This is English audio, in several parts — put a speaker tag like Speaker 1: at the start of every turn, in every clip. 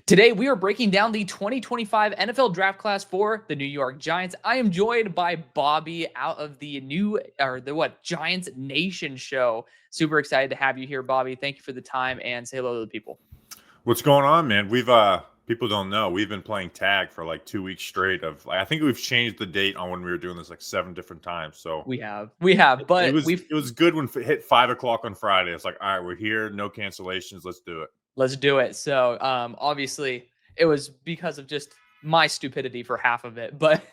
Speaker 1: Today, we are breaking down the 2025 NFL draft class for the New York Giants. I am joined by Bobby out of the Giants Nation show. Super excited to have you here, Bobby. Thank you for the time and say hello to the people.
Speaker 2: What's going on, man? We've people don't know we've been playing tag for like 2 weeks straight. I think we've changed the date on when we were doing this like 7 different times. So
Speaker 1: We have,
Speaker 2: it
Speaker 1: but
Speaker 2: was it was good when it hit 5 o'clock on Friday. It's like, all right, we're here, no cancellations, let's do it.
Speaker 1: let's do it. So, obviously, it was because of just my stupidity for half of it, but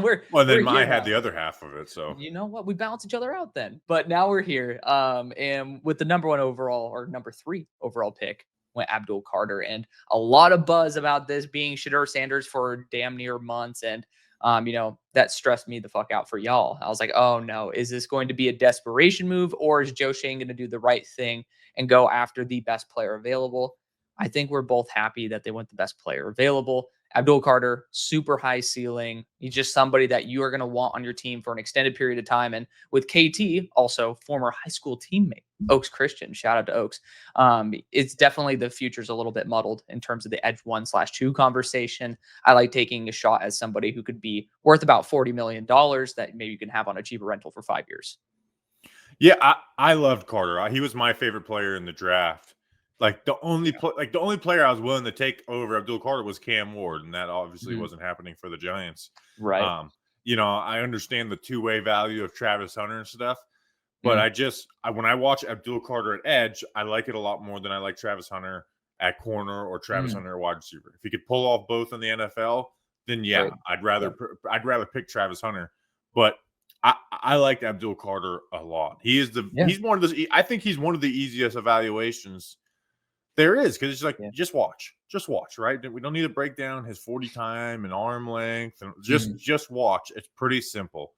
Speaker 1: we're
Speaker 2: Well, then
Speaker 1: we're
Speaker 2: I
Speaker 1: here
Speaker 2: had
Speaker 1: now.
Speaker 2: the other half of it. So
Speaker 1: You know what? We balance each other out then. But now we're here. And with the number one overall or number three overall pick went Abdul Carter. And a lot of buzz about this being Shadur Sanders for damn near months. And that stressed me the fuck out for y'all. I was like, oh no, is this going to be a desperation move or is Joe Shane going to do the right thing and go after the best player available? I think we're both happy that they went the best player available. Abdul Carter, super high ceiling. He's just somebody that you are going to want on your team for an extended period of time. And with KT, also former high school teammate, Oaks Christian, shout out to Oaks. It's definitely the future's a little bit muddled in terms of the edge 1/2 conversation. I like taking a shot as somebody who could be worth about $40 million that maybe you can have on a cheaper rental for 5 years.
Speaker 2: yeah, I loved Carter. He was my favorite player in the draft. Like the only player I was willing to take over Abdul Carter was Cam Ward, and that obviously
Speaker 1: Mhm.
Speaker 2: wasn't happening for the Giants.
Speaker 1: Right.
Speaker 2: I understand the two-way value of Travis Hunter and stuff, but
Speaker 1: Mm.
Speaker 2: when I watch Abdul Carter at edge, I like it a lot more than I like Travis Hunter at corner or Travis
Speaker 1: Mm.
Speaker 2: Hunter at wide receiver. If he could pull off both in the NFL, then yeah,
Speaker 1: Right.
Speaker 2: I'd
Speaker 1: Yeah.
Speaker 2: rather pick Travis Hunter. But I liked Abdul Carter a lot.
Speaker 1: Yeah.
Speaker 2: He's one of those. I think he's one of the easiest evaluations there is, because it's like,
Speaker 1: Yeah.
Speaker 2: just watch, right? We don't need to break down his 40 time and arm length, and
Speaker 1: Mhm.
Speaker 2: just watch. It's pretty simple.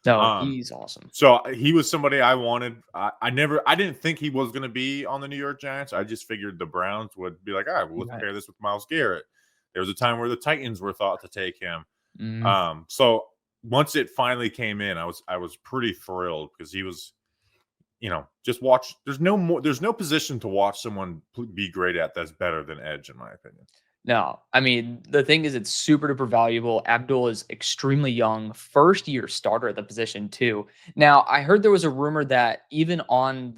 Speaker 1: No,
Speaker 2: Um,
Speaker 1: he's awesome.
Speaker 2: so he was somebody I wanted. I didn't think he was going to be on the New York Giants. I just figured the Browns would be like, all right, well, let's
Speaker 1: Right.
Speaker 2: pair this with Myles Garrett. There was a time where the Titans were thought to take him.
Speaker 1: Mm.
Speaker 2: So once it finally came in, I was pretty thrilled because he was, just watch. There's no position to watch someone be great at that's better than edge, in my opinion.
Speaker 1: No, I mean, the thing is, it's super duper valuable. Abdul is extremely young, first year starter at the position, too. Now, I heard there was a rumor that even on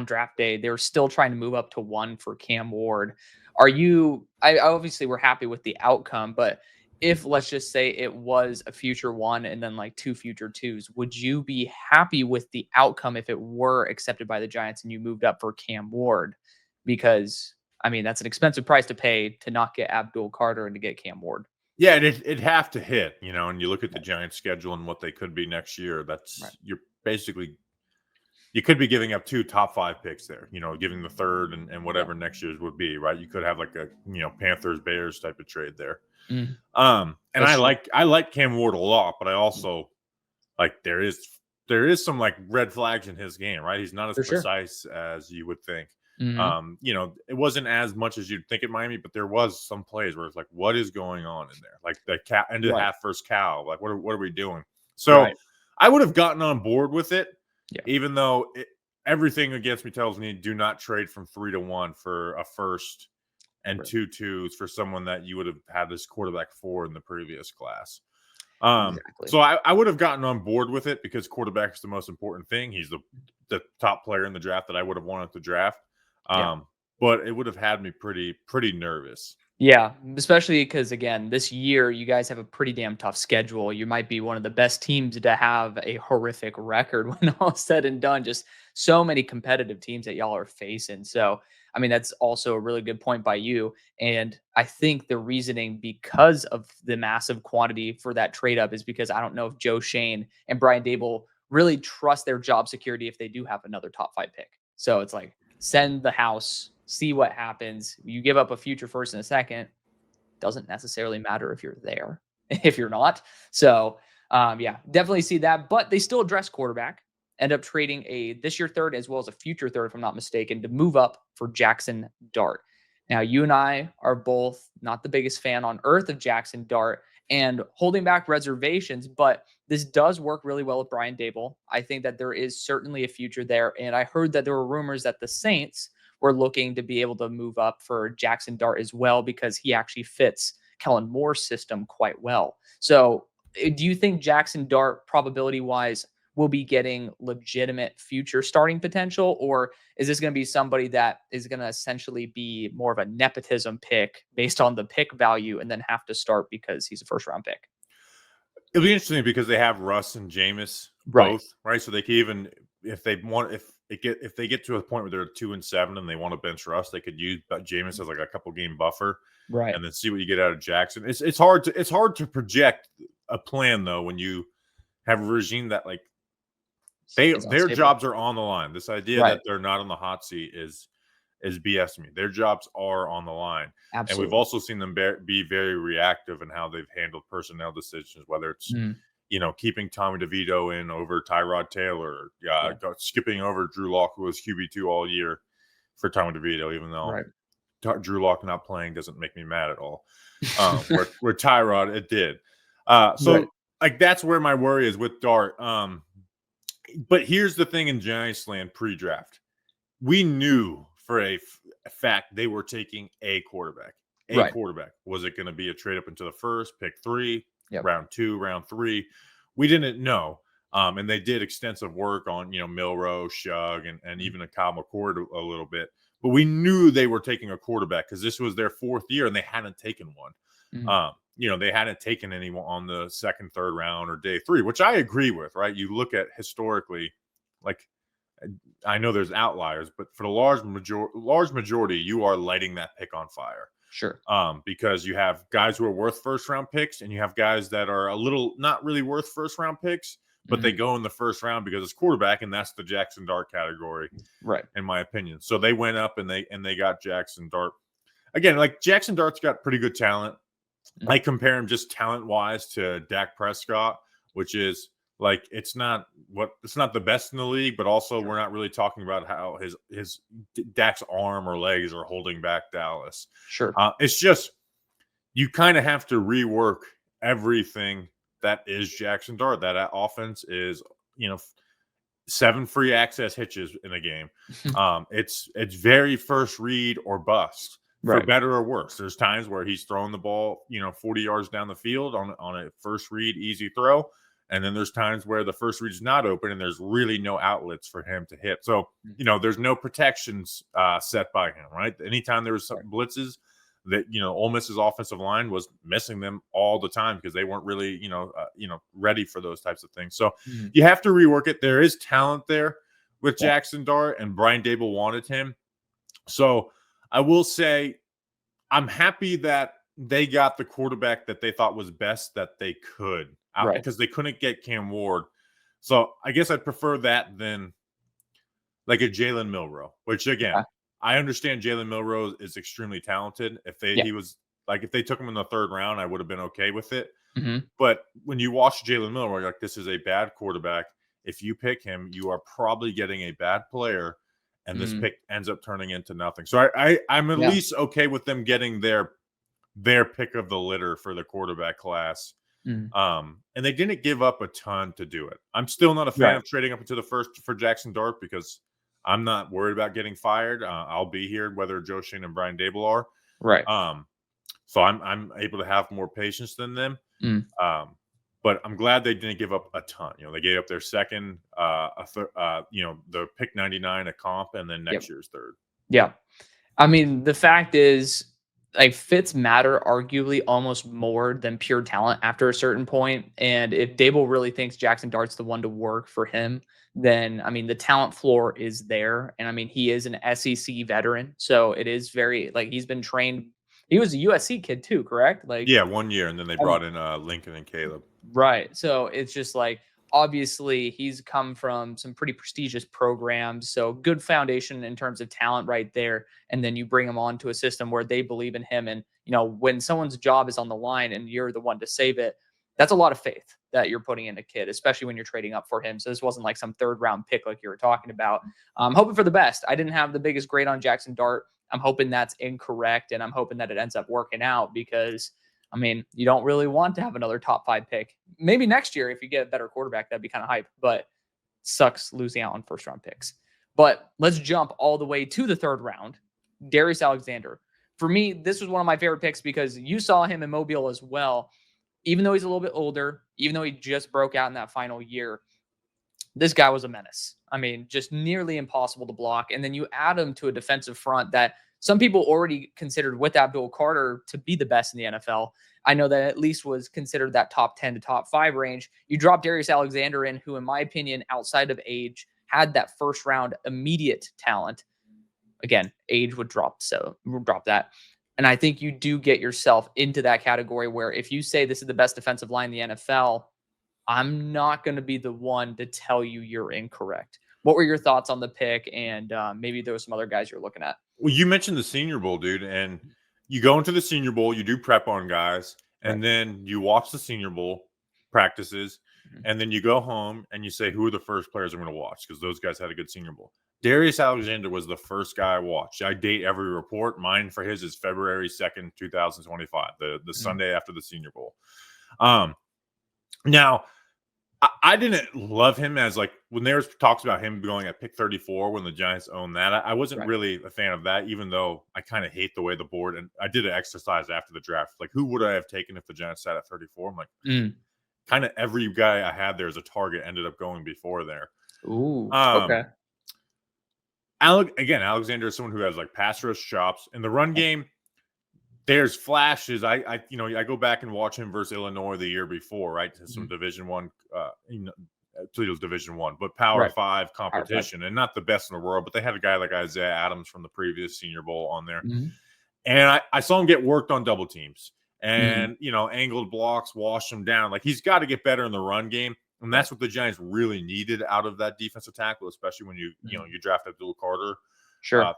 Speaker 1: draft day, they were still trying to move up to one for Cam Ward. I obviously we're happy with the outcome, but if let's just say it was a future one and then like two future twos, would you be happy with the outcome if it were accepted by the Giants and you moved up for Cam Ward? Because I mean, that's an expensive price to pay to not get Abdul Carter and to get Cam Ward.
Speaker 2: Yeah, it'd have to hit, and you look at the Giants' schedule and what they could be next year.
Speaker 1: Right.
Speaker 2: You could be giving up 2 top 5 picks there, giving the third and
Speaker 1: Yeah.
Speaker 2: whatever next year's would be, right? You could have like a, Panthers Bears type of trade there.
Speaker 1: Mm,
Speaker 2: And
Speaker 1: that's true.
Speaker 2: I like Cam Ward a lot, but I also like there is some like red flags in his game, right? He's not as
Speaker 1: For sure.
Speaker 2: precise as you would think.
Speaker 1: Mhm.
Speaker 2: It wasn't as much as you'd think at Miami, but there was some plays where it's like, what is going on in there? Like the end of the
Speaker 1: Right.
Speaker 2: half first cow. Like, what are we doing? So
Speaker 1: Right.
Speaker 2: I would have gotten on board with it,
Speaker 1: Yeah.
Speaker 2: even though everything against me tells me do not trade from 3-1 for a first and
Speaker 1: Right.
Speaker 2: 2 twos for someone that you would have had this quarterback for in the previous class.
Speaker 1: Exactly.
Speaker 2: So I would have gotten on board with it because quarterback is the most important thing. He's the top player in the draft that I would have wanted to draft.
Speaker 1: Yeah.
Speaker 2: But it would have had me pretty nervous.
Speaker 1: Yeah, especially because again, this year you guys have a pretty damn tough schedule. You might be one of the best teams to have a horrific record when all is said and done. Just so many competitive teams that y'all are facing. So, I mean, that's also a really good point by you. And I think the reasoning because of the massive quantity for that trade up is because I don't know if Joe Shane and Brian Dable really trust their job security if they do have another top 5 pick. So it's like send the house, see what happens. You give up a future first and a second, doesn't necessarily matter if you're there, if you're not. So, yeah, definitely see that. But they still address quarterback, end up trading a this year third as well as a future third, if I'm not mistaken, to move up for Jackson Dart. Now, you and I are both not the biggest fan on earth of Jackson Dart and holding back reservations, but this does work really well with Brian Dable. I think that there is certainly a future there. And I heard that there were rumors that the Saints we're looking to be able to move up for Jackson Dart as well because he actually fits Kellen Moore's system quite well. So, do you think Jackson Dart, probability wise, will be getting legitimate future starting potential, or is this going to be somebody that is going to essentially be more of a nepotism pick based on the pick value and then have to start because he's a first round pick?
Speaker 2: It'll be interesting because they have Russ and Jameis
Speaker 1: Right.
Speaker 2: both, right? So they can even if they want if they get to a point where they're 2-7 and they want to bench Russ, they could use Jameis as like a couple game buffer
Speaker 1: Right.
Speaker 2: and then see what you get out of Jackson. It's hard to project a plan though when you have a regime that like
Speaker 1: It's
Speaker 2: their
Speaker 1: unstable.
Speaker 2: jobs are on the line. This idea
Speaker 1: Right.
Speaker 2: that they're not on the hot seat is BS to me. Their jobs are on the line. And we've
Speaker 1: Absolutely.
Speaker 2: also seen them be very reactive in how they've handled personnel decisions, whether it's,
Speaker 1: Mm,
Speaker 2: keeping Tommy DeVito in over Tyrod Taylor,
Speaker 1: yeah.
Speaker 2: skipping over Drew Lock, who was QB2 all year for Tommy DeVito, even though
Speaker 1: Right.
Speaker 2: Drew Lock not playing doesn't make me mad at all. Where Tyrod, it did.
Speaker 1: Right.
Speaker 2: So, like, that's where my worry is with Dart. But here's the thing in Giants land pre-draft. We knew for a fact they were taking a quarterback. A
Speaker 1: Right.
Speaker 2: quarterback. Was it going to be a trade up into the first, pick 3,
Speaker 1: Yep.
Speaker 2: round 2, round 3? We didn't know. And they did extensive work on, Milrow, Shug, and even a Kyle McCord a little bit. But we knew they were taking a quarterback because this was their 4th year and they hadn't taken one.
Speaker 1: Mhm.
Speaker 2: They hadn't taken anyone on the 2nd, 3rd round or day 3, which I agree with, right? You look at historically, like I know there's outliers, but for the large majority, you are lighting that pick on fire.
Speaker 1: Sure.
Speaker 2: Because you have guys who are worth first round picks, and you have guys that are a little not really worth first round picks, but they
Speaker 1: Mhm.
Speaker 2: go in the first round because it's quarterback, and that's the Jackson Dart category,
Speaker 1: Right.
Speaker 2: in my opinion. So they went up and they got Jackson Dart again. Like Jackson Dart's got pretty good talent.
Speaker 1: Mhm.
Speaker 2: I compare him just talent wise to Dak Prescott, which is like it's not the best in the league, but also
Speaker 1: Sure.
Speaker 2: we're not really talking about how his Dak's arm or legs are holding back Dallas.
Speaker 1: Sure.
Speaker 2: It's just you kind of have to rework everything that is Jackson Dart. That offense is, 7 free access hitches in a game. It's very first read or bust, for
Speaker 1: Right.
Speaker 2: better or worse. There's times where he's throwing the ball, 40 yards down the field on a first read easy throw, and then there's times where the first read is not open and there's really no outlets for him to hit. So
Speaker 1: Mhm.
Speaker 2: there's no protections set by him. Right, anytime there was some
Speaker 1: Right.
Speaker 2: blitzes, that Ole Miss's offensive line was missing them all the time because they weren't really ready for those types of things. So
Speaker 1: Mhm.
Speaker 2: you have to rework it. There is talent there with
Speaker 1: Yeah.
Speaker 2: Jackson Dart, and Brian Dable wanted him. So I will say I'm happy that they got the quarterback that they thought was best that they could out
Speaker 1: Right.
Speaker 2: because they couldn't get Cam Ward. So I guess I'd prefer that than like a Jalen Milrow, which again,
Speaker 1: Okay.
Speaker 2: I understand Jalen Milrow is extremely talented.
Speaker 1: Yeah.
Speaker 2: If they took him in the 3rd round, I would have been okay with it.
Speaker 1: Mhm.
Speaker 2: But when you watch Jalen Milrow, you're like, this is a bad quarterback. If you pick him, you are probably getting a bad player, and this
Speaker 1: Mhm.
Speaker 2: pick ends up turning into nothing. So I'm at
Speaker 1: Yeah.
Speaker 2: least okay with them getting their pick of the litter for the quarterback class.
Speaker 1: Mhm.
Speaker 2: And they didn't give up a ton to do it. I'm still not a fan
Speaker 1: Right.
Speaker 2: of trading up into the first for Jackson Dart because I'm not worried about getting fired. I'll be here whether Joe Shane and Brian Dable are.
Speaker 1: Right.
Speaker 2: Um, so I'm able to have more patience than them.
Speaker 1: Mm.
Speaker 2: But I'm glad they didn't give up a ton. They gave up their second, the pick 99, a comp, and then
Speaker 1: Yep.
Speaker 2: next year's third.
Speaker 1: Yeah. I mean, the fact is, like, fits matter arguably almost more than pure talent after a certain point. And if Dable really thinks Jackson Dart's the one to work for him, then I mean, the talent floor is there. And I mean, he is an SEC veteran. So it is very, like, he's been trained. He was a USC kid too, correct? Like,
Speaker 2: Yeah, 1 year, and then they brought in Lincoln and Caleb.
Speaker 1: right. So it's just like obviously he's come from some pretty prestigious programs. So good foundation in terms of talent right there. And then you bring him on to a system where they believe in him. And, when someone's job is on the line and you're the one to save it, that's a lot of faith that you're putting in a kid, especially when you're trading up for him. So this wasn't like some 3rd round pick like you were talking about. I'm hoping for the best. I didn't have the biggest grade on Jackson Dart. I'm hoping that's incorrect. And I'm hoping that it ends up working out because I mean, you don't really want to have another top 5 pick. Maybe next year, if you get a better quarterback, that'd be kind of hype, but sucks losing out on 1st round picks. But let's jump all the way to the third round. Darius Alexander. For me, this was one of my favorite picks because you saw him in Mobile as well. Even though he's a little bit older, even though he just broke out in that final year, this guy was a menace. I mean, just nearly impossible to block. And then you add him to a defensive front that some people already considered with Abdul Carter to be the best in the NFL. I know that at least was considered that top 10 to top 5 range. You drop Darius Alexander in, who, in my opinion, outside of age, had that first round immediate talent. Again, age would drop that. And I think you do get yourself into that category where if you say this is the best defensive line in the NFL, I'm not going to be the one to tell you you're incorrect. What were your thoughts on the pick? And maybe there were some other guys you're looking at.
Speaker 2: Well, you mentioned the Senior Bowl, dude, and you go into the Senior Bowl, you do prep on guys, and then you watch the Senior Bowl practices, and then you go home and you say, who are the first players I'm going to watch? Because those guys had a good Senior Bowl. Darius Alexander was the first guy I watched. I date every report. Mine for his is February 2nd, 2025, the Sunday after the Senior Bowl. Now, I didn't love him as, like, when there was talks about him going at pick 34 when the Giants owned that. I wasn't really a fan of that, even though I kind of hate the way the board, and I did an exercise after the draft. Like, who would I have taken if the Giants sat at 34? I'm like, kind of every guy I had there as a target ended up going before there.
Speaker 1: Ooh, okay.
Speaker 2: Alexander is someone who has, like, pass rush chops. In the run game, there's flashes. I go back and watch him versus Illinois the year before, right? Some Division One, Toledo's Division One, but Power 5 competition, and not the best in the world. But they had a guy like Isaiah Adams from the previous Senior Bowl on there, and I saw him get worked on double teams and angled blocks, wash him down. Like, he's got to get better in the run game, and that's what the Giants really needed out of that defensive tackle, especially when you draft Abdul Carter,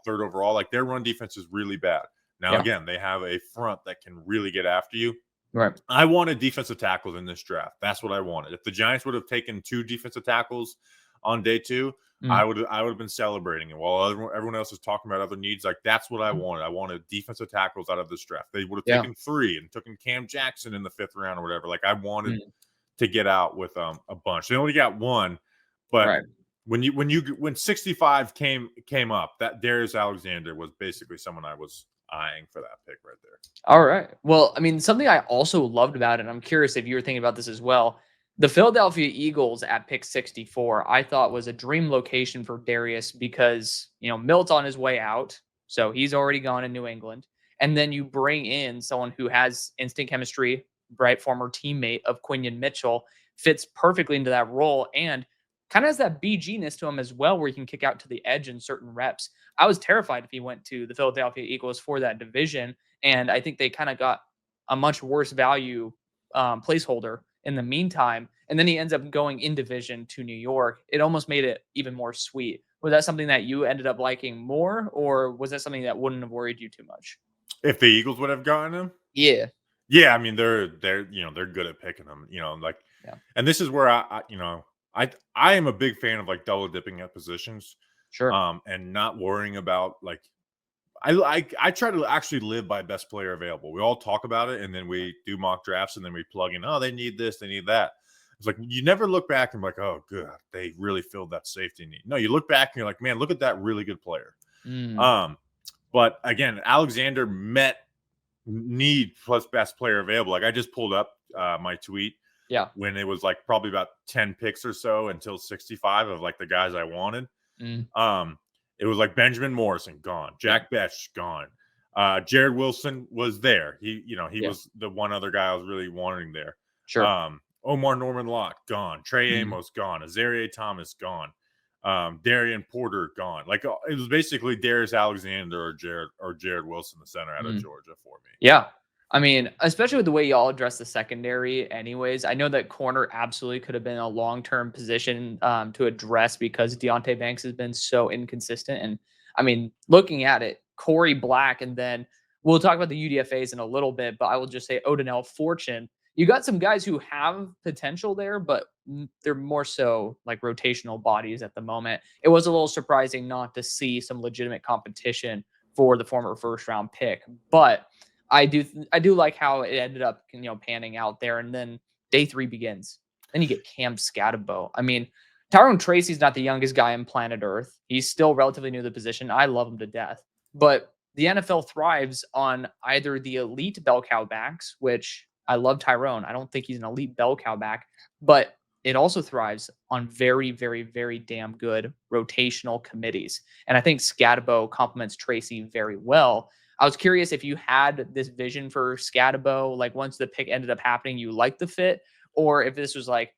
Speaker 2: third overall. Like, their run defense is really bad. Now, again, they have a front that can really get after you.
Speaker 1: Right.
Speaker 2: I wanted defensive tackles in this draft. That's what I wanted. If the Giants would have taken 2 defensive tackles on day 2, I would have been celebrating it. While everyone else is talking about other needs, like, that's what I wanted. I wanted defensive tackles out of this draft. They would have taken 3 and taken Cam Jackson in the 5th round or whatever. Like, I wanted to get out with a bunch. They only got 1, but when 65 came up, that Darius Alexander was basically someone I was eyeing for that pick right there.
Speaker 1: All right. Well, I mean, something I also loved about it, and I'm curious if you were thinking about this as well. The Philadelphia Eagles at pick 64, I thought was a dream location for Darius because, Milt's on his way out. So he's already gone in New England. And then you bring in someone who has instant chemistry, right? Former teammate of Quinion Mitchell, fits perfectly into that role and kind of has that BG-ness to him as well, where he can kick out to the edge in certain reps. I was terrified if he went to the Philadelphia Eagles for that division, and I think they kind of got a much worse value placeholder in the meantime, and then he ends up going in division to New York. It almost made it even more sweet. Was that something that you ended up liking more, or was that something that wouldn't have worried you too much?
Speaker 2: If the Eagles would have gotten him?
Speaker 1: Yeah.
Speaker 2: Yeah, I mean, they're good at picking them, and this is where I am a big fan of, like, double dipping at positions.
Speaker 1: Sure.
Speaker 2: And not worrying about, like, I try to actually live by best player available. We all talk about it, and then we do mock drafts, and then we plug in, oh, they need this, they need that. It's like, you never look back and be like, oh, good, they really filled that safety need. No, you look back and you're like, man, look at that really good player. But again, Alexander met need plus best player available. Like, I just pulled up my tweet.
Speaker 1: Yeah.
Speaker 2: When it was, like, probably about 10 picks or so until 65 of, like, the guys I wanted. It was like Benjamin Morrison gone, Jack Betch gone, Jared Wilson was there. He was the one other guy I was really wanting there.
Speaker 1: Sure.
Speaker 2: Omar Norman Lott gone, Trey Amos gone, Azaria Thomas gone, Darian Porter gone. Like, it was basically Darius Alexander or Jared Wilson, the center out of Georgia, for me.
Speaker 1: Yeah. I mean, especially with the way y'all address the secondary anyways, I know that corner absolutely could have been a long-term position to address because Deontay Banks has been so inconsistent. And I mean, looking at it, Corey Black, and then we'll talk about the UDFAs in a little bit, but I will just say Odinell Fortune. You got some guys who have potential there, but they're more so like rotational bodies at the moment. It was a little surprising not to see some legitimate competition for the former first-round pick, but I do like how it ended up, panning out there. And then day 3 begins. Then you get Cam Scatterbo. I mean, Tyrone Tracy's not the youngest guy on planet Earth. He's still relatively new to the position. I love him to death. But the NFL thrives on either the elite bell cow backs, which I love Tyrone. I don't think he's an elite bell cow back, but it also thrives on very, very, very damn good rotational committees. And I think Scatabo complements Tracy very well. I was curious if you had this vision for Scatabo, like once the pick ended up happening, you liked the fit, or if this was like,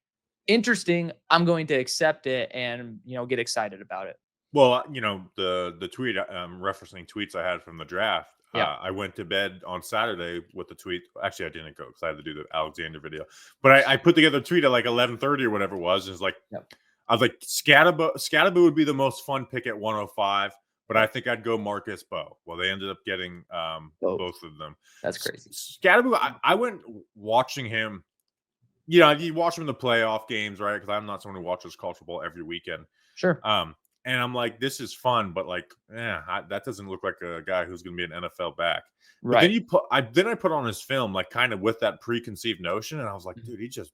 Speaker 1: interesting, I'm going to accept it and, get excited about it.
Speaker 2: Well, the tweet, referencing tweets I had from the draft.
Speaker 1: Yeah.
Speaker 2: I went to bed on Saturday with the tweet. Actually, I didn't go because I had to do the Alexander video. But I put together a tweet at like 11:30 or whatever it was. And it's like,
Speaker 1: Yep.
Speaker 2: I was like, Scatabo would be the most fun pick at 105, but I think I'd go Marcus Bow. Well, they ended up getting both of them.
Speaker 1: That's crazy.
Speaker 2: Scatabo, I went watching him. You watch him in the playoff games, right? Because I'm not someone who watches college football every weekend.
Speaker 1: Sure.
Speaker 2: And I'm like, this is fun, but like, that doesn't look like a guy who's going to be an NFL back. But
Speaker 1: Right.
Speaker 2: then I put on his film, like kind of with that preconceived notion, and I was like, dude, he just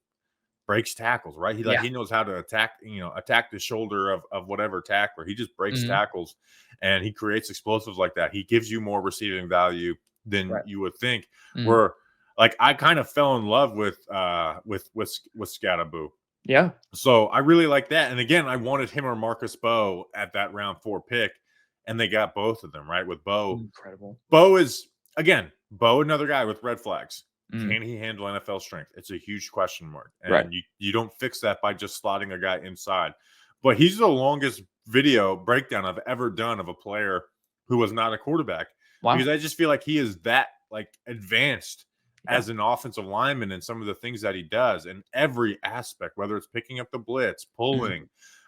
Speaker 2: breaks tackles, right? He knows how to attack the shoulder of whatever tackler. He just breaks tackles, and he creates explosives like that. He gives you more receiving value than you would think. Where like I kind of fell in love with Scatabo.
Speaker 1: Yeah.
Speaker 2: So I really like that. And again, I wanted him or Marcus Bow at that round 4 pick, and they got both of them, right? With Bow.
Speaker 1: Incredible.
Speaker 2: Bow is, again, another guy with red flags.
Speaker 1: Mm.
Speaker 2: Can he handle NFL strength? It's a huge question mark. And
Speaker 1: Right.
Speaker 2: you don't fix that by just slotting a guy inside. But he's the longest video breakdown I've ever done of a player who was not a quarterback.
Speaker 1: Wow.
Speaker 2: Because I just feel like he is that like advanced as an offensive lineman and some of the things that he does in every aspect, whether it's picking up the blitz, pulling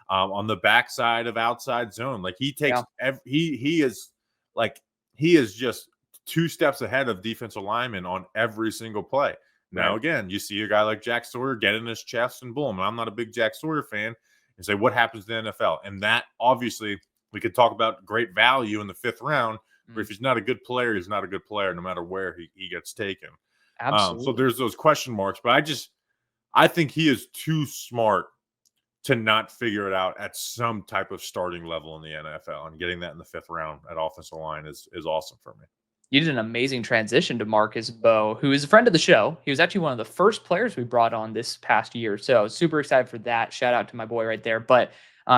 Speaker 2: on the backside of outside zone. Like he takes he is just 2 steps ahead of defensive linemen on every single play. Now, again, you see a guy like Jack Sawyer get in his chest and boom. And I'm not a big Jack Sawyer fan, and say, what happens to the NFL? And that obviously we could talk about great value in the 5th round. But if he's not a good player, he's not a good player, no matter where he gets taken.
Speaker 1: Absolutely.
Speaker 2: So there's those question marks, but I think he is too smart to not figure it out at some type of starting level in the NFL, and getting that in the 5th round at offensive line is awesome for me.
Speaker 1: You did an amazing transition to Marcus Bow, who is a friend of the show. He was actually one of the first players we brought on this past year. So super excited for that. Shout out to my boy right there. But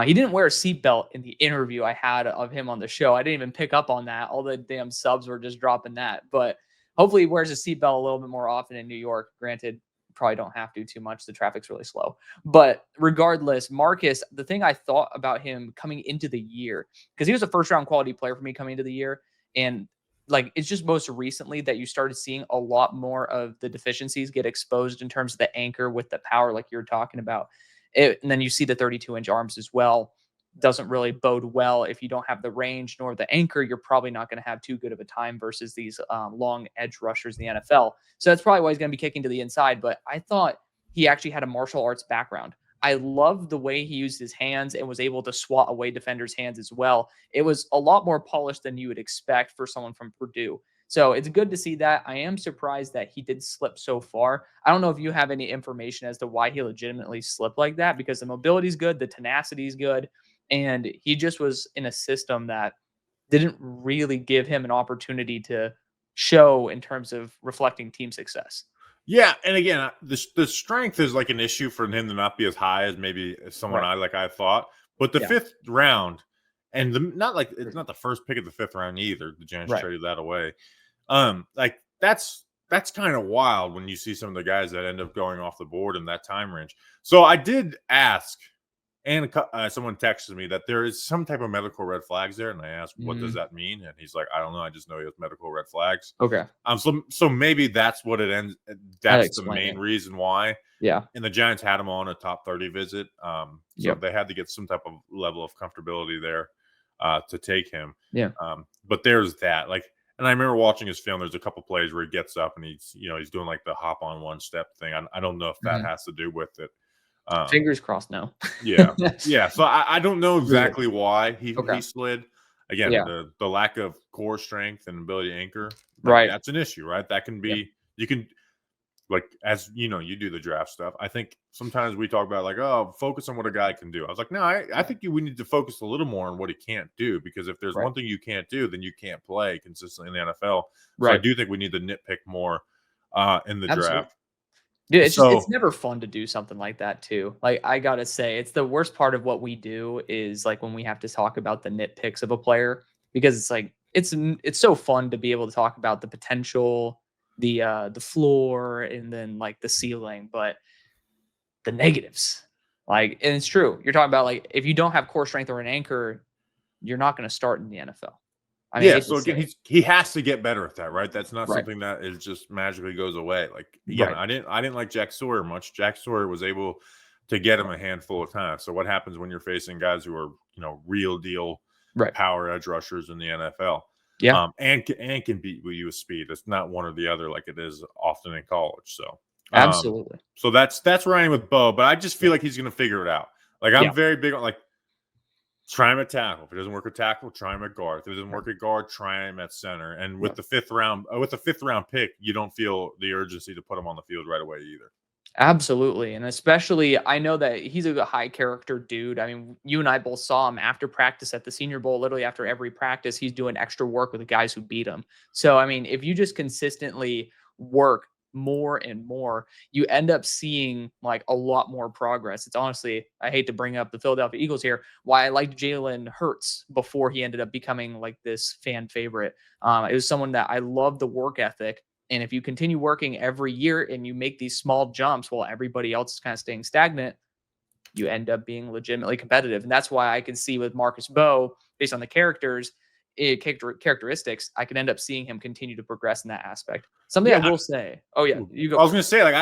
Speaker 1: he didn't wear a seatbelt in the interview I had of him on the show. I didn't even pick up on that. All the damn subs were just dropping that. But hopefully he wears a seatbelt a little bit more often in New York. Granted, probably don't have to too much. The traffic's really slow. But regardless, Marcus, the thing I thought about him coming into the year, because he was a first-round quality player for me coming into the year, and like it's just most recently that you started seeing a lot more of the deficiencies get exposed in terms of the anchor with the power, like you're talking about. And then you see the 32-inch arms as well. Doesn't really bode well if you don't have the range nor the anchor. You're probably not going to have too good of a time versus these long edge rushers in the NFL. So that's probably why he's going to be kicking to the inside. But I thought he actually had a martial arts background. I love the way he used his hands and was able to swat away defenders' hands as well. It was a lot more polished than you would expect for someone from Purdue. So it's good to see that. I am surprised that he did slip so far. I don't know if you have any information as to why he legitimately slipped like that, because the mobility is good, the tenacity is good, and he just was in a system that didn't really give him an opportunity to show in terms of reflecting team success.
Speaker 2: Yeah, and again, the strength is like an issue for him to not be as high as maybe someone I thought. But the 5th round, and it's not the first pick of the 5th round either. The Giants traded that away. Like that's kind of wild when you see some of the guys that end up going off the board in that time range. So I did ask, and someone texted me that there is some type of medical red flags there, and I asked, what does that mean? And he's like, I don't know. I just know he has medical red flags.
Speaker 1: Okay.
Speaker 2: So maybe that's what it ends. That's the main reason why.
Speaker 1: Yeah.
Speaker 2: And the Giants had him on a top 30 visit. So they had to get some type of level of comfortability there to take him.
Speaker 1: Yeah.
Speaker 2: But there's that. Like, and I remember watching his film. There's a couple plays where he gets up and he's doing like the hop on 1 step thing. I don't know if that has to do with it.
Speaker 1: Fingers crossed, no.
Speaker 2: Yeah. So I don't know exactly why he slid. Again, the lack of core strength and ability to anchor. Like, that's an issue, right? That can be like, as you know, you do the draft stuff. I think sometimes we talk about like, oh, focus on what a guy can do. I was like, no, I think we need to focus a little more on what he can't do, because if there's
Speaker 1: Right.
Speaker 2: one thing you can't do, then you can't play consistently in the NFL. So I
Speaker 1: Right.
Speaker 2: do think we need to nitpick more in the
Speaker 1: Absolutely.
Speaker 2: draft.
Speaker 1: Dude, it's
Speaker 2: So
Speaker 1: never fun to do something like that too. Like, I gotta say, it's the worst part of what we do is, like, when we have to talk about the nitpicks of a player, because it's like it's so fun to be able to talk about the potential, the floor, and then, like, the ceiling, but the negatives, like, and it's true. You're talking about, like, if you don't have core strength or an anchor, you're not gonna start in the NFL. I mean, I
Speaker 2: yeah,
Speaker 1: hate to
Speaker 2: so
Speaker 1: say
Speaker 2: again,
Speaker 1: it.
Speaker 2: he has to get better at that, right? That's not
Speaker 1: Right.
Speaker 2: something that is just magically goes away. Like, again,
Speaker 1: Right.
Speaker 2: I didn't like Jack Sawyer much. Jack Sawyer was able to get him
Speaker 1: Right.
Speaker 2: a handful of times. So what happens when you're facing guys who are, real deal
Speaker 1: Right.
Speaker 2: power edge rushers in the NFL,
Speaker 1: Yeah.
Speaker 2: and can beat you with speed? It's not one or the other like it is often in college. So
Speaker 1: Absolutely.
Speaker 2: so that's where I am with Bo, but I just feel
Speaker 1: Yeah.
Speaker 2: like he's going to figure it out. Like,
Speaker 1: Yeah.
Speaker 2: I'm very big on, like, try him at tackle. If it doesn't work at tackle, try him at guard. If it doesn't
Speaker 1: Right.
Speaker 2: work at guard, try him at center. And
Speaker 1: Right.
Speaker 2: with the fifth round pick, you don't feel the urgency to put him on the field right away either.
Speaker 1: Absolutely, and especially I know that he's a high character dude. I mean, you and I both saw him after practice at the Senior Bowl. Literally after every practice, he's doing extra work with the guys who beat him. So, I mean, if you just consistently work more and more, you end up seeing like a lot more progress. It's honestly, I hate to bring up the Philadelphia Eagles here, why I liked Jalen Hurts before he ended up becoming like this fan favorite. It was someone that I loved the work ethic, and if you continue working every year and you make these small jumps while everybody else is kind of staying stagnant, you end up being legitimately competitive. And that's why I can see with Marcus Bowe, based on the characteristics, I can end up seeing him continue to progress in that aspect. Something I
Speaker 2: Yeah,
Speaker 1: will say. Oh yeah, you go
Speaker 2: I was
Speaker 1: for
Speaker 2: gonna
Speaker 1: it.
Speaker 2: say, like,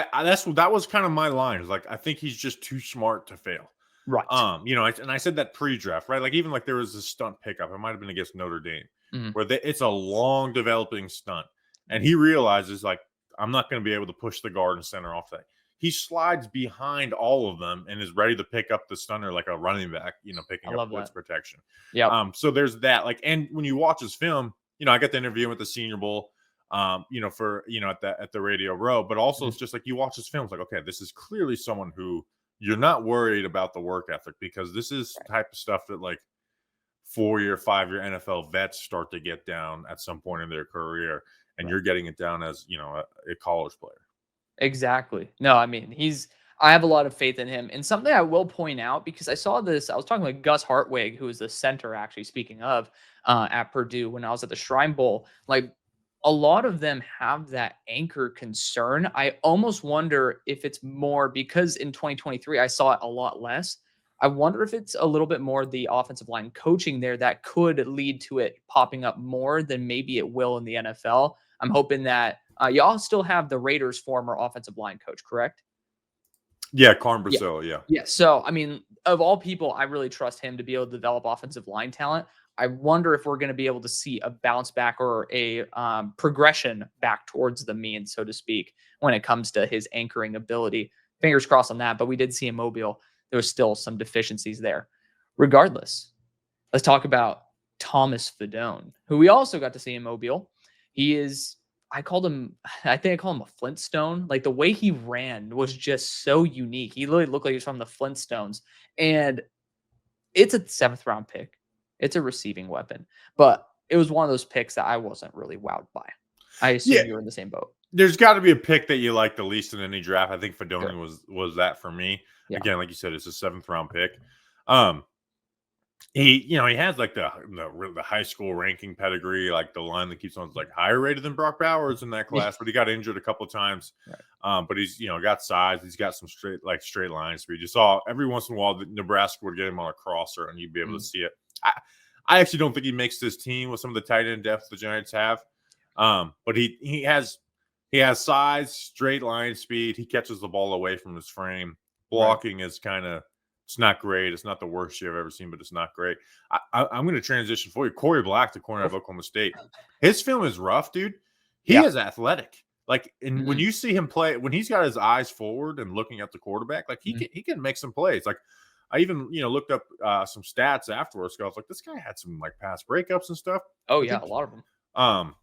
Speaker 2: that was kind of my line. Is like, I think he's just too smart to fail.
Speaker 1: Right.
Speaker 2: And I said that pre-draft, right? Like, even like there was a stunt pickup. It might have been against Notre Dame,
Speaker 1: Mhm.
Speaker 2: where it's a long developing stunt, and he realizes, like, I'm not going to be able to push the guard and center off that. He slides behind all of them and is ready to pick up the stunner like a running back,
Speaker 1: I
Speaker 2: picking up
Speaker 1: love
Speaker 2: blitz
Speaker 1: that.
Speaker 2: protection.
Speaker 1: Yep.
Speaker 2: So there's that. Like, and when you watch his film, I got the interview him at the Senior Bowl. For at the Radio Row, but also
Speaker 1: Mhm.
Speaker 2: it's just like you watch his films, like, okay, this is clearly someone who you're not worried about the work ethic, because this is
Speaker 1: Right.
Speaker 2: type of stuff that, like, 4-year, 5-year NFL vets start to get down at some point in their career, and
Speaker 1: Right.
Speaker 2: you're getting it down as a college player.
Speaker 1: Exactly. No, I mean, I have a lot of faith in him. And something I will point out, because I saw this, I was talking with Gus Hartwig, who is the center, actually, speaking of, at Purdue when I was at the Shrine Bowl. Like, a lot of them have that anchor concern. I almost wonder if it's more because in 2023, I saw it a lot less. I wonder if it's a little bit more the offensive line coaching there that could lead to it popping up more than maybe it will in the NFL. I'm hoping that y'all still have the Raiders' former offensive line coach, correct?
Speaker 2: Yeah, Carm
Speaker 1: Yeah.
Speaker 2: Braceau, yeah.
Speaker 1: Yeah. So, I mean, of all people, I really trust him to be able to develop offensive line talent. I wonder if we're going to be able to see a bounce back or a progression back towards the mean, so to speak, when it comes to his anchoring ability. Fingers crossed on that. But we did see in Mobile, there was still some deficiencies there. Regardless, let's talk about Thomas Fedone, who we also got to see in Mobile. He is, I called him, I think I call him a Flintstone. Like, the way he ran was just so unique. He literally looked like he was from the Flintstones. And it's a seventh round pick. It's a receiving weapon. But it was one of those picks that I wasn't really wowed by. I
Speaker 2: Yeah,
Speaker 1: assume you were in the same boat.
Speaker 2: there's got to be a pick that you like the least in any draft. I think
Speaker 1: Sure.
Speaker 2: Fedoni was that for me.
Speaker 1: Yeah.
Speaker 2: Again, like you said, it's a seventh round pick. Um, he has like the high school ranking pedigree, like the line that keeps on is like higher rated than Brock Bowers in that
Speaker 1: Yeah.
Speaker 2: class, but he got injured a couple of times.
Speaker 1: Right.
Speaker 2: But he's got size, he's got some straight line speed. You saw every once in a while that Nebraska would get him on a crosser and you'd be able to see it. I actually don't think he makes this team with some of the tight end depth the Giants have. But he has size, straight line speed. He catches the ball away from his frame.
Speaker 1: Right.
Speaker 2: Blocking is kind of, it's not great. It's not the worst you've ever seen, but it's not great. I'm going to transition for you. Corey Black, the corner of Oklahoma State. His film is rough, dude. He
Speaker 1: Yeah.
Speaker 2: is athletic. Like, and when
Speaker 1: Mhm.
Speaker 2: you see him play, when he's got his eyes forward and looking at the quarterback, like
Speaker 1: Mhm.
Speaker 2: he can make some plays. Like, I even looked up some stats afterwards. I was like, this guy had some like pass breakups and stuff.
Speaker 1: Oh,
Speaker 2: I
Speaker 1: yeah.
Speaker 2: think
Speaker 1: A lot of them.
Speaker 2: um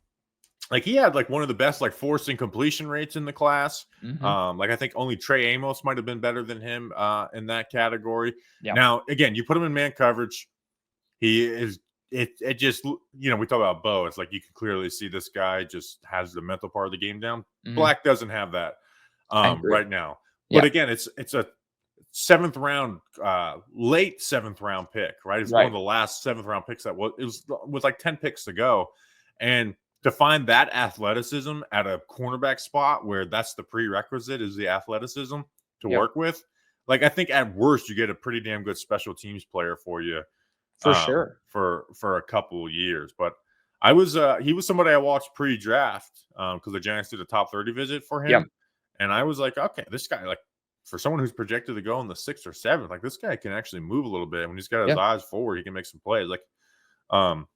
Speaker 2: like he had like one of the best like forcing completion rates in the class.
Speaker 1: Hmm.
Speaker 2: Like I think only Trey Amos might have been better than him in that category.
Speaker 1: Yeah.
Speaker 2: Now, again, you put him in man coverage, he is it just we talk about Bo. It's like you can clearly see this guy just has the mental part of the game down.
Speaker 1: Hmm.
Speaker 2: Black doesn't have that
Speaker 1: I agree.
Speaker 2: right now. But
Speaker 1: Yeah.
Speaker 2: again, it's a seventh round, late seventh round pick, right? It's one of
Speaker 1: Right.
Speaker 2: the last seventh round picks that was it was with like 10 picks to go. And to find that athleticism at a cornerback spot where that's the prerequisite is the athleticism to
Speaker 1: Yep.
Speaker 2: work with. Like I think at worst you get a pretty damn good special teams player for you
Speaker 1: For sure.
Speaker 2: for a couple of years. But I was he was somebody I watched pre-draft because the Giants did a top 30 visit for
Speaker 1: Yep.
Speaker 2: him, and I was like, okay, this guy like for someone who's projected to go in the 6th or 7th, like this guy can actually move a little bit. When he's got his
Speaker 1: Yeah.
Speaker 2: eyes forward, he can make some plays. Like um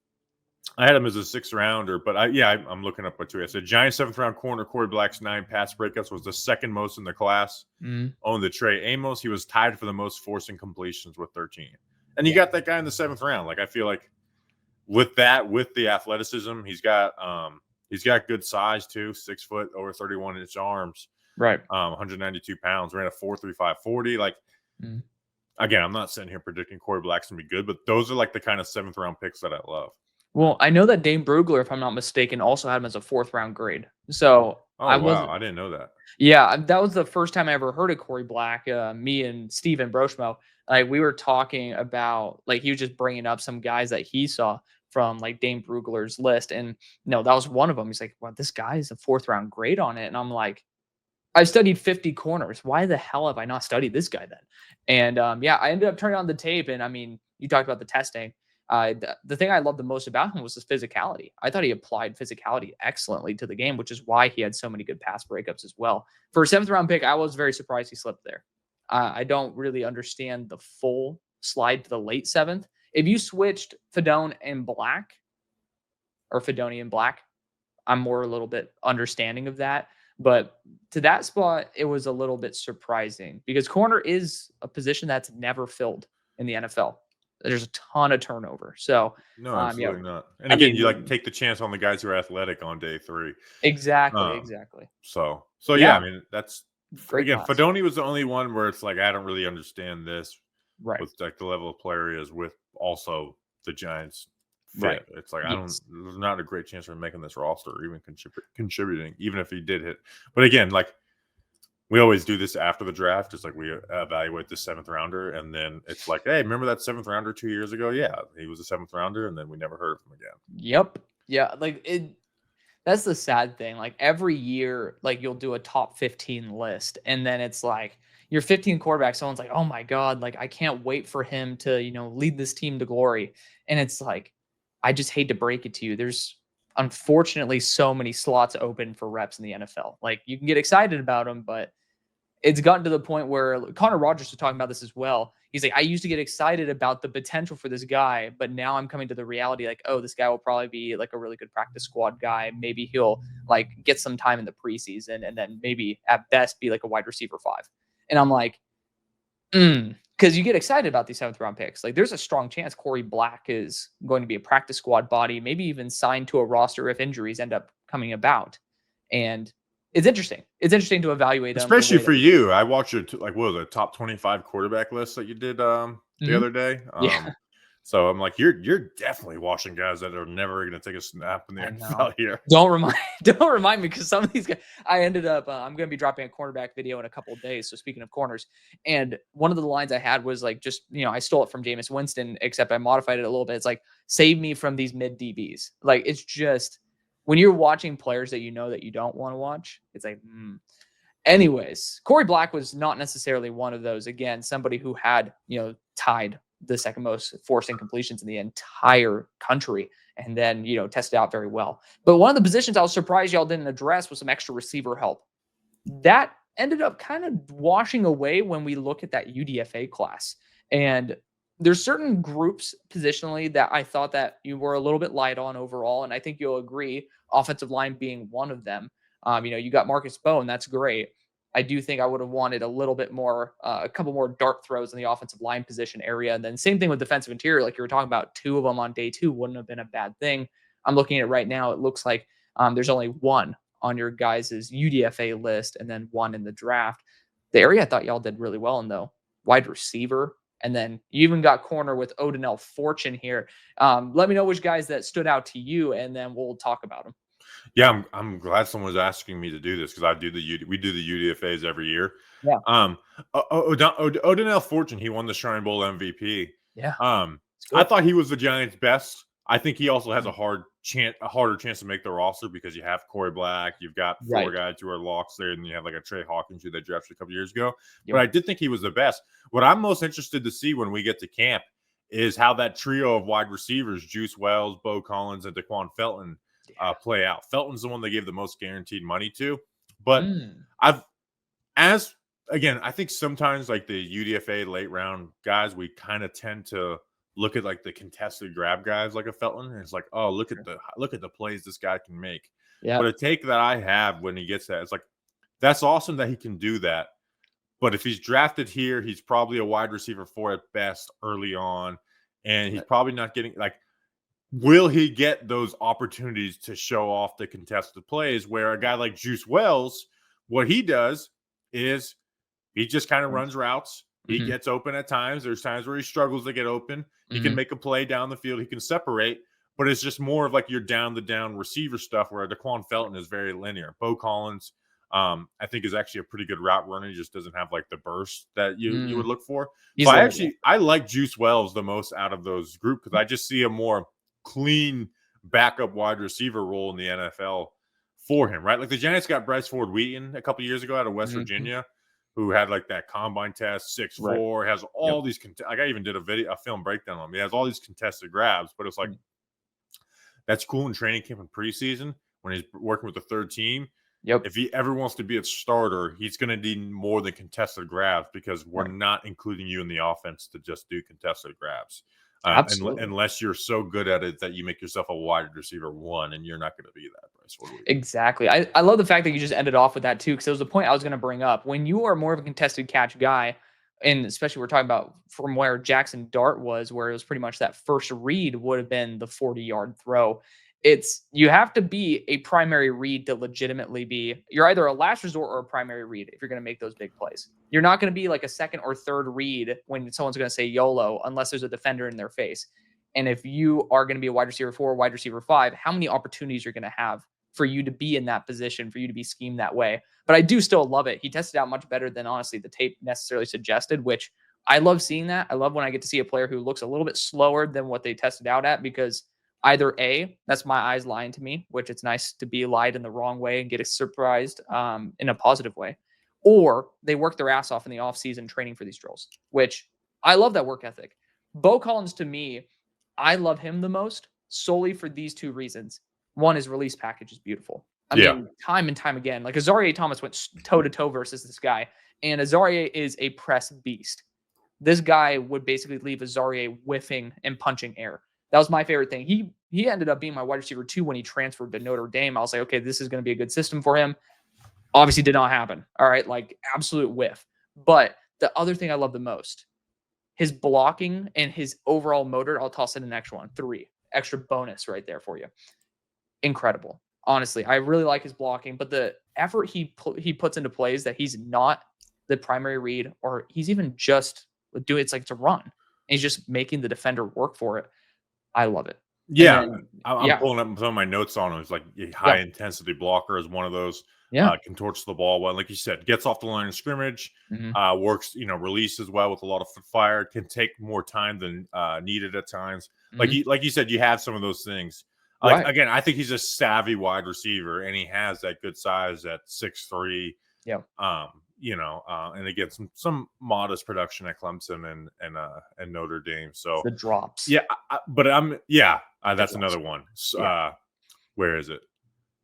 Speaker 2: I had him as a 6th rounder, but I'm looking up what too. I said Giants 7th round corner Corey Black's 9 pass breakups was the second most in the class.
Speaker 1: Mhm.
Speaker 2: Owned the Trey Amos. He was tied for the most forcing completions with 13. And you
Speaker 1: Yeah.
Speaker 2: got that guy in the 7th round. Like I feel like with that, with the athleticism, he's got good size too, 6 foot, over 31-inch arms,
Speaker 1: Right.
Speaker 2: 192 pounds, ran a 4.35 40. Like
Speaker 1: Mhm.
Speaker 2: again, I'm not sitting here predicting Corey Black's gonna be good, but those are like the kind of 7th round picks that I love.
Speaker 1: Well, I know that Dane Brugler, if I'm not mistaken, also had him as a 4th round grade. So
Speaker 2: Oh
Speaker 1: I
Speaker 2: wow,
Speaker 1: wasn't.
Speaker 2: I didn't know that.
Speaker 1: Yeah, that was the first time I ever heard of Corey Black. Me and Steven Broshmo, like we were talking about, like he was just bringing up some guys that he saw from like Dane Brugler's list, and no, that was one of them. He's like, "Well, this guy is a 4th round grade on it," and I'm like, "I've studied 50 corners. Why the hell have I not studied this guy then?" And yeah, I ended up turning on the tape, and I mean, you talked about the testing. The thing I loved the most about him was his physicality. I thought he applied physicality excellently to the game, which is why he had so many good pass breakups as well. For a 7th round pick, I was very surprised he slipped there. I don't really understand the full slide to the late 7th. If you switched Fedone and Black or Fedoni and Black, I'm more a little bit understanding of that. But to that spot, it was a little bit surprising because corner is a position that's never filled in the NFL. There's a ton of turnover. So,
Speaker 2: No,
Speaker 1: yeah,
Speaker 2: absolutely not. And
Speaker 1: I
Speaker 2: again, you like
Speaker 1: mean,
Speaker 2: take the chance on the guys who are athletic on day 3.
Speaker 1: exactly,
Speaker 2: Um,
Speaker 1: exactly.
Speaker 2: so yeah, I
Speaker 1: Yeah,
Speaker 2: mean that's
Speaker 1: great
Speaker 2: again,
Speaker 1: class.
Speaker 2: Fedoni was the only one where it's like I don't really understand this
Speaker 1: Right,
Speaker 2: with like the level of player he is with also the Giants
Speaker 1: right.
Speaker 2: fit. It's like I don't
Speaker 1: Yes.
Speaker 2: there's not a great chance for making this roster or even contributing, even if he did hit. But again, like we always do this after the draft. It's like we evaluate the 7th rounder, and then it's like, hey, remember that 7th rounder 2 years ago? Yeah, he was a 7th rounder, and then we never heard of him again.
Speaker 1: Yep. Yeah. Like it. That's the sad thing. Like every year, like you'll do a top 15 list, and then it's like your 15 quarterback. Someone's like, "Oh my god, like I can't wait for him to, lead this team to glory." And it's like, I just hate to break it to you. There's unfortunately so many slots open for reps in the NFL. Like you can get excited about them, but it's gotten to the point where Connor Rogers was talking about this as well. He's like, I used to get excited about the potential for this guy, but now I'm coming to the reality like, oh, this guy will probably be like a really good practice squad guy. Maybe he'll like get some time in the preseason and then maybe at best be like a wide receiver 5. And I'm like, because you get excited about these 7th round picks. Like there's a strong chance Corey Black is going to be a practice squad body, maybe even signed to a roster if injuries end up coming about. And it's interesting. It's interesting to evaluate them the
Speaker 2: Especially
Speaker 1: way that
Speaker 2: for
Speaker 1: we do.
Speaker 2: you, I watched your like what was it, top 25 quarterback list that you did the
Speaker 1: Mhm.
Speaker 2: other day.
Speaker 1: Yeah,
Speaker 2: So I'm like, you're definitely watching guys that are never going to take a snap in the
Speaker 1: I know.
Speaker 2: NFL here.
Speaker 1: Don't remind don't remind me because some of these guys I ended up I'm gonna be dropping a cornerback video in a couple of days. So speaking of corners, and one of the lines I had was like just I stole it from Jameis Winston, except I modified it a little bit. It's like save me from these mid DBs. Like it's just when you're watching players that you know that you don't want to watch, it's like Anyways, Corey Black was not necessarily one of those. Again, somebody who had, tied the second most forcing completions in the entire country and then, tested out very well. But one of the positions I was surprised y'all didn't address was some extra receiver help. That ended up kind of washing away when we look at that UDFA class. And there's certain groups positionally that I thought that you were a little bit light on overall. And I think you'll agree, offensive line being one of them. You got Marcus Bone, that's great. I do think I would have wanted a little bit more, a couple more dart throws in the offensive line position area. And then same thing with defensive interior, like you were talking about, 2 of them on day 2 wouldn't have been a bad thing. I'm looking at it right now. It looks like There's only one on your guys' UDFA list and then one in the draft. The area I thought y'all did really well in, though, wide receiver. And then you even got corner with Odinell Fortune here. Let me know which guys that stood out to you, and then we'll talk about them.
Speaker 2: Yeah, I'm glad someone was asking me to do this because we do the UDFAs every year.
Speaker 1: Yeah.
Speaker 2: Odinell Fortune, he won the Shrine Bowl MVP.
Speaker 1: Yeah.
Speaker 2: I thought he was the Giants' best. I think he also has
Speaker 1: Mm.
Speaker 2: a harder chance to make the roster because you have Corey Black, you've got four
Speaker 1: Right.
Speaker 2: guys who are locks there, and you have like a Trey Hawkins who they drafted a couple years ago.
Speaker 1: Yep.
Speaker 2: But I did think he was the best. What I'm most interested to see when we get to camp is how that trio of wide receivers, Juice Wells, Bo Collins, and Daquan Felton, play out. Felton's the one they gave the most guaranteed money to, but I think sometimes like the UDFA late round guys, we kind of tend to look at like the contested grab guys like a Felton, and it's like, oh, look at the plays this guy can make.
Speaker 1: Yeah.
Speaker 2: But a take that I have when he gets that, it's like, that's awesome that he can do that. But if he's drafted here, he's probably a wide receiver 4 at best early on, and he's probably not getting like. Will he get those opportunities to show off the contested plays where a guy like Juice Wells, what he does is he just kind of runs routes. He gets open at times. There's times where he struggles to get open. He can make a play down the field. He can separate, but it's just more of like your down receiver stuff where Daquan Felton is very linear. Bo Collins, I think, is actually a pretty good route runner. He just doesn't have like the burst that you would look for. So I like Juice Wells the most out of those group because I just see a more clean backup wide receiver role in the NFL for him, right? Like the Giants got Bryce Ford Wheaton a couple years ago out of West Virginia, who had like that combine test, 6'4", has all these like I even did a film breakdown on him. He has all these contested grabs, but it's like that's cool in training camp and preseason when he's working with the third team. If he ever wants to be a starter, he's going to need more than contested grabs because we're not including you in the offense to just do contested grabs. Unless you're so good at it that you make yourself a wide receiver 1, and you're not going to be that, Bryce.
Speaker 1: Exactly. I love the fact that you just ended off with that too, because it was the point I was going to bring up. When you are more of a contested catch guy, and especially we're talking about from where Jackson Dart was, where it was pretty much that first read would have been the 40-yard throw. You have to be a primary read to legitimately be, you're either a last resort or a primary read if you're going to make those big plays. You're not going to be like a second or third read when someone's going to say YOLO unless there's a defender in their face. And if you are going to be a wide receiver 4, wide receiver 5, how many opportunities you're going to have for you to be in that position, for you to be schemed that way. But I do still love it. He tested out much better than honestly the tape necessarily suggested, which I love seeing that. I love when I get to see a player who looks a little bit slower than what they tested out at, because either A, that's my eyes lying to me, which it's nice to be lied in the wrong way and get surprised in a positive way, or they work their ass off in the offseason training for these drills, which I love that work ethic. Bo Collins, to me, I love him the most solely for these two reasons. One, his release package is beautiful. I mean, time and time again, like Azareye'h Thomas went toe-to-toe versus this guy, and Azareye'h is a press beast. This guy would basically leave Azareye'h whiffing and punching air. That was my favorite thing. He ended up being my wide receiver 2 when he transferred to Notre Dame. I was like, okay, this is going to be a good system for him. Obviously did not happen. All right, like absolute whiff. But the other thing I love the most, his blocking and his overall motor. I'll toss in the next one. 3. Extra bonus right there for you. Incredible. Honestly, I really like his blocking, but the effort he puts into plays that he's not the primary read, or he's even just doing it's like it's a run. And he's just making the defender work for it. I love it.
Speaker 2: Yeah, I'm pulling up some of my notes on him. It's like high intensity blocker is one of those. Contorts the ball well, like you said, gets off the line of scrimmage, works, releases well with a lot of fire, can take more time than needed at times. Like you said, you have some of those things. Again, I think he's a savvy wide receiver, and he has that good size at 6'3". And again, some modest production at Clemson and Notre Dame. So
Speaker 1: the drops.
Speaker 2: That's another one. Where is it?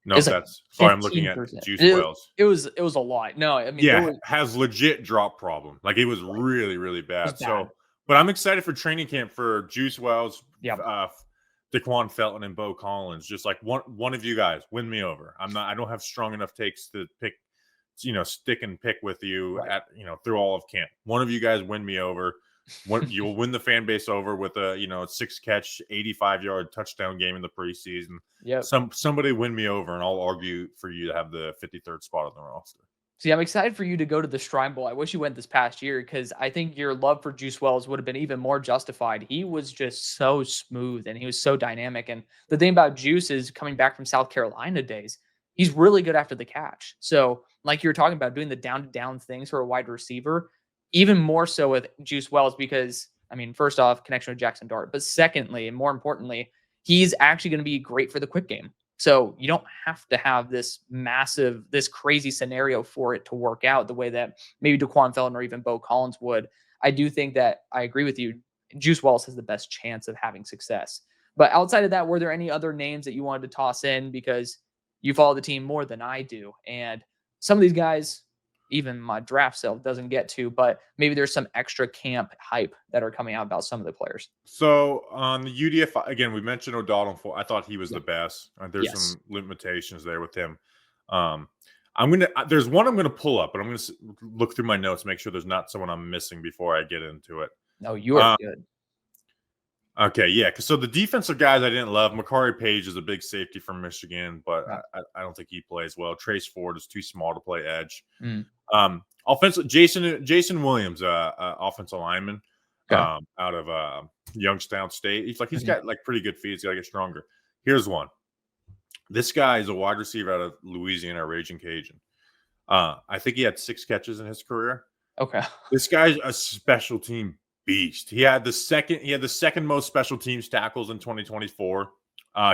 Speaker 2: No,
Speaker 1: it's
Speaker 2: that's sorry. I'm looking at Juice Wells.
Speaker 1: It was a lot. No, I mean,
Speaker 2: has legit drop problem. Like it was really, really bad. So, but I'm excited for training camp for Juice Wells, Daquan Felton, and Bo Collins. Just like one of you guys win me over. I don't have strong enough takes to pick, stick and pick with you at through all of camp. One of you guys win me over. You'll win the fan base over with a 6-catch, 85-yard touchdown game in the preseason.
Speaker 1: Yep.
Speaker 2: Somebody win me over, and I'll argue for you to have the 53rd spot on the roster.
Speaker 1: See, I'm excited for you to go to the Shrine Bowl. I wish you went this past year because I think your love for Juice Wells would have been even more justified. He was just so smooth and he was so dynamic. And the thing about Juice is coming back from South Carolina days, he's really good after the catch. So, like you were talking about, doing the down to down things for a wide receiver, even more so with Juice Wells because, I mean, first off, connection with Jackson Dart, but secondly, and more importantly, he's actually going to be great for the quick game. So you don't have to have this massive, this crazy scenario for it to work out the way that maybe Daquan Felton or even Bo Collins would. I do think that I agree with you. Juice Wells has the best chance of having success. But outside of that, were there any other names that you wanted to toss in because you follow the team more than I do? And some of these guys, even my draft self doesn't get to, but maybe there's some extra camp hype that are coming out about some of the players.
Speaker 2: So on the UDF again, we mentioned O'Donnell. I thought he was
Speaker 1: Yeah.
Speaker 2: the best. There's
Speaker 1: Yes.
Speaker 2: some limitations there with him. There's one I'm gonna pull up, but I'm gonna look through my notes, make sure there's not someone I'm missing before I get into it.
Speaker 1: No, you are good.
Speaker 2: Okay, yeah. So the defensive guys I didn't love. Makari Page is a big safety from Michigan, but
Speaker 1: Yeah.
Speaker 2: I don't think he plays well. Trace Ford is too small to play edge.
Speaker 1: Mm.
Speaker 2: Offensive Jason Williams, offensive lineman,
Speaker 1: Okay.
Speaker 2: out of Youngstown State. He's
Speaker 1: Mhm.
Speaker 2: got like pretty good feet. He's got to get stronger. Here's one. This guy is a wide receiver out of Louisiana, Raging Cajun. I think he had 6 catches in his career.
Speaker 1: Okay.
Speaker 2: This guy's a special team beast. He had the second most special teams tackles in 2024.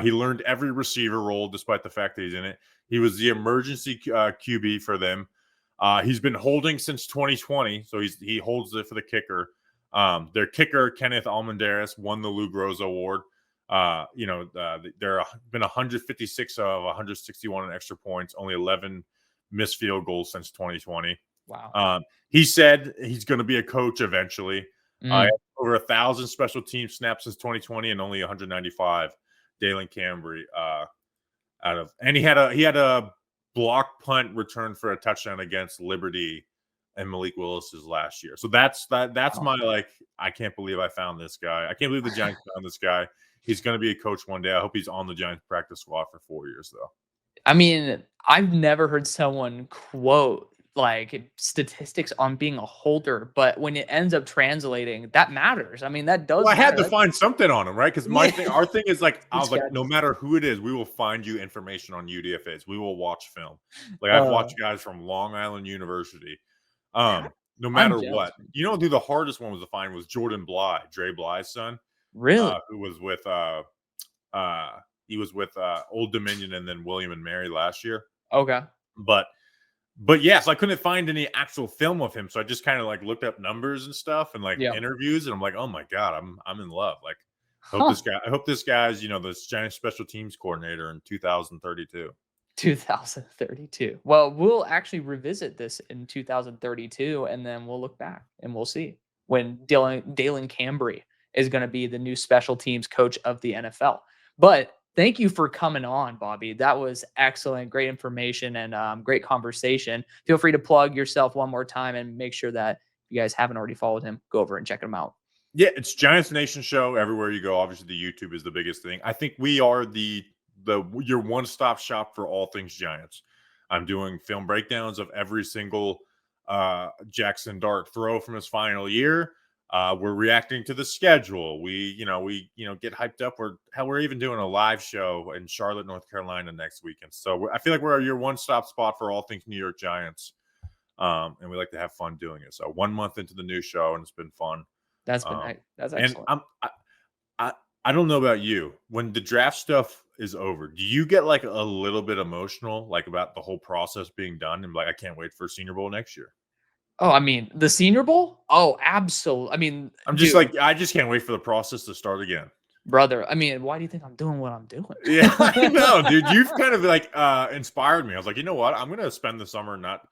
Speaker 2: He learned every receiver role despite the fact that he's in it. He was the emergency QB for them. He's been holding since 2020, so he holds it for the kicker. Their kicker, Kenneth Almendares, won the Lou Groza Award. There have been 156 of 161 in extra points, only 11 missed field goals since 2020.
Speaker 1: Wow.
Speaker 2: He said he's going to be a coach eventually.
Speaker 1: Mm.
Speaker 2: Over 1,000 special team snaps since 2020 and only 195. Dalen Cambry and he had a block punt return for a touchdown against Liberty and Malik Willis's last year. So that's my I can't believe I found this guy. I can't believe the Giants found this guy. He's going to be a coach one day. I hope he's on the Giants practice squad for 4 years though.
Speaker 1: I mean, I've never heard someone quote like statistics on being a holder, but when it ends up translating, that matters. I mean, that does
Speaker 2: Well, I had
Speaker 1: matter.
Speaker 2: to find something on him, right? Because our thing is like, I was like,
Speaker 1: Catches.
Speaker 2: no matter who it is, we will find you information on UDFAs. We will watch film. Like I've watched guys from Long Island University. No
Speaker 1: I'm
Speaker 2: matter
Speaker 1: jealous,
Speaker 2: what,
Speaker 1: man.
Speaker 2: who the hardest one was to find was Jordan Bly, Dre Bly's son,
Speaker 1: Really?
Speaker 2: who was with Old Dominion and then William and Mary last year.
Speaker 1: Okay.
Speaker 2: But yes, I couldn't find any actual film of him, so I just kind of like looked up numbers and stuff and like
Speaker 1: Yeah.
Speaker 2: interviews, and I'm like, oh my god, I'm in love. Like, I hope this guy's the Giants special teams coordinator in 2032.
Speaker 1: 2032. Well, we'll actually revisit this in 2032, and then we'll look back and we'll see when Dalen Cambry is going to be the new special teams coach of the NFL. But thank you for coming on, Bobby. That was excellent, great information, and great conversation. Feel free to plug yourself one more time and make sure that if you guys haven't already followed him, go over and check him out.
Speaker 2: Yeah, it's Giants Nation Show everywhere you go. Obviously, the YouTube is the biggest thing. I think we are your one-stop shop for all things Giants. I'm doing film breakdowns of every single Jackson Dart throw from his final year. We're reacting to the schedule. We get hyped up. We're even doing a live show in Charlotte, North Carolina next weekend. So I feel like we're your one-stop spot for all things New York Giants. And we like to have fun doing it. So 1 month into the new show, and it's been fun.
Speaker 1: That's excellent.
Speaker 2: And I don't know about you. When the draft stuff is over, do you get like a little bit emotional, like about the whole process being done, and like I can't wait for Senior Bowl next year?
Speaker 1: Oh, I mean, the Senior Bowl? Oh, absolutely. I mean,
Speaker 2: I'm just like, I just can't wait for the process to start again.
Speaker 1: brother, I mean, why do you think I'm doing what I'm doing?
Speaker 2: Yeah, I know, dude. You've kind of like inspired me. I was like, you know what? I'm gonna spend the summer not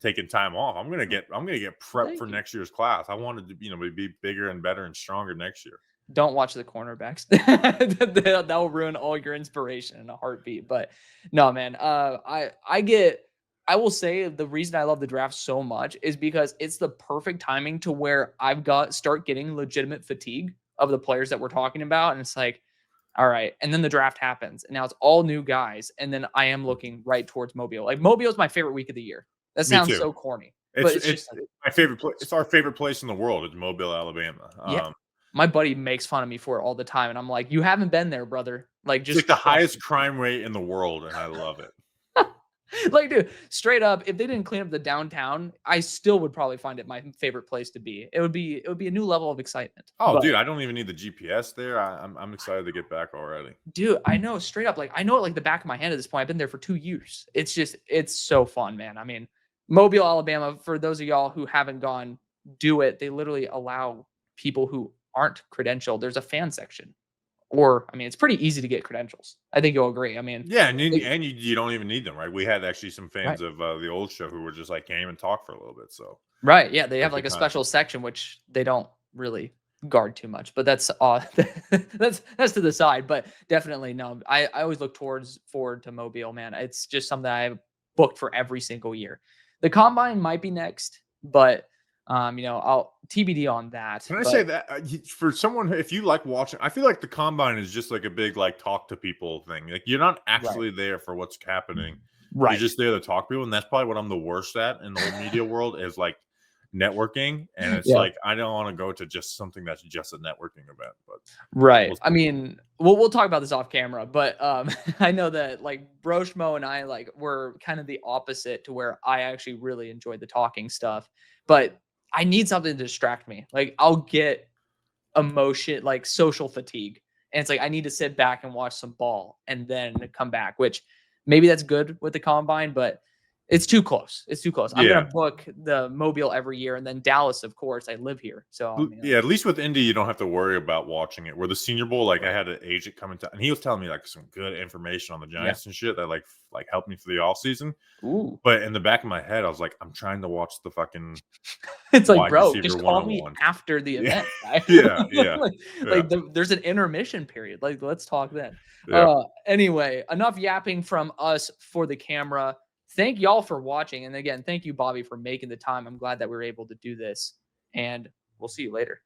Speaker 2: taking time off. I'm gonna get prepped for next year's class. I wanted to, be bigger and better and stronger next year.
Speaker 1: Don't watch the cornerbacks. That will ruin all your inspiration in a heartbeat. But no, man, I get I will say the reason I love the draft so much is because it's the perfect timing to where start getting legitimate fatigue of the players that we're talking about. And it's like, all right. And then the draft happens. And now it's all new guys. And then I am looking right towards Mobile. Like Mobile is my favorite week of the year. That
Speaker 2: Me
Speaker 1: sounds
Speaker 2: too.
Speaker 1: so corny, but
Speaker 2: It's
Speaker 1: it's
Speaker 2: it's
Speaker 1: just like
Speaker 2: my
Speaker 1: too
Speaker 2: favorite place.
Speaker 1: close.
Speaker 2: It's our favorite place in the world. It's Mobile, Alabama.
Speaker 1: Yeah. My buddy makes fun of me for it all the time. And I'm like, you haven't been there, brother. Like,
Speaker 2: It's like
Speaker 1: just
Speaker 2: the
Speaker 1: trust
Speaker 2: highest
Speaker 1: me.
Speaker 2: crime rate in the world, and I love it.
Speaker 1: Like, dude, straight up, if they didn't clean up the downtown, I still would probably find it my favorite place to be. It would be a new level of excitement.
Speaker 2: Oh,
Speaker 1: But
Speaker 2: dude, I don't even need the GPS there. I'm excited to get back already.
Speaker 1: dude, I know straight up, like I know it like the back of my hand at this point. I've been there for 2 years. It's so fun, man. I mean, Mobile, Alabama, for those of y'all who haven't gone, do it. They literally allow people who aren't credentialed. There's a fan section. Or, I mean, it's pretty easy to get credentials. I think you'll agree. I mean,
Speaker 2: Yeah, and
Speaker 1: they,
Speaker 2: you don't even need them, right? We had actually some
Speaker 1: right.
Speaker 2: fans of the old show who were just like came and talked for a little bit. So
Speaker 1: Right, yeah, they have, like,
Speaker 2: perfect
Speaker 1: a
Speaker 2: time.
Speaker 1: special section, which they don't really guard too much, but that's, that's to the side, but definitely, no, I always look forward to Mobile, man. It's just something I've booked for every single year. The Combine might be next, but, I'll TBD on that,
Speaker 2: Can I say
Speaker 1: but
Speaker 2: that for someone if you like watching, I feel like the combine is just like a big like talk to people thing. Like you're not
Speaker 1: right,
Speaker 2: actually there for what's happening. You're
Speaker 1: right.
Speaker 2: just there to talk to people, and that's probably what I'm the worst at in the whole media world is like networking. And it's
Speaker 1: Yeah.
Speaker 2: like I don't want to go to just something that's just a networking event, but
Speaker 1: Right.
Speaker 2: we'll
Speaker 1: I
Speaker 2: see.
Speaker 1: mean, we'll talk about this off camera, but I know that like Broshmo and I like were kind of the opposite to where I actually really enjoyed the talking stuff, but I need something to distract me. Like I'll get emotion, like social fatigue, and it's like I need to sit back and watch some ball and then come back. Which maybe that's good with the combine, but it's too close. It's too close. I'm gonna
Speaker 2: Yeah.
Speaker 1: book the Mobile every year, and then Dallas, of course. I live here, so I mean,
Speaker 2: Yeah, at least with Indy, you don't have to worry about watching it. Where the Senior Bowl, like I
Speaker 1: right?
Speaker 2: had an agent come into, and he was telling me like some good information on the
Speaker 1: Yeah.
Speaker 2: Giants and shit that like helped me for the off season.
Speaker 1: Ooh.
Speaker 2: But in the back of my head, I was like, I'm trying to watch the fucking
Speaker 1: It's like,
Speaker 2: wide
Speaker 1: "Bro,
Speaker 2: receiver
Speaker 1: just
Speaker 2: one
Speaker 1: call
Speaker 2: on
Speaker 1: me
Speaker 2: one.
Speaker 1: after the
Speaker 2: Yeah,
Speaker 1: event, guy."
Speaker 2: yeah, yeah,
Speaker 1: Like
Speaker 2: yeah,
Speaker 1: there's an intermission period, like, let's talk then.
Speaker 2: yeah.
Speaker 1: Anyway, enough yapping from us for the camera. Thank y'all for watching, and again, thank you, Bobby, for making the time. I'm glad that we were able to do this, and we'll see you later.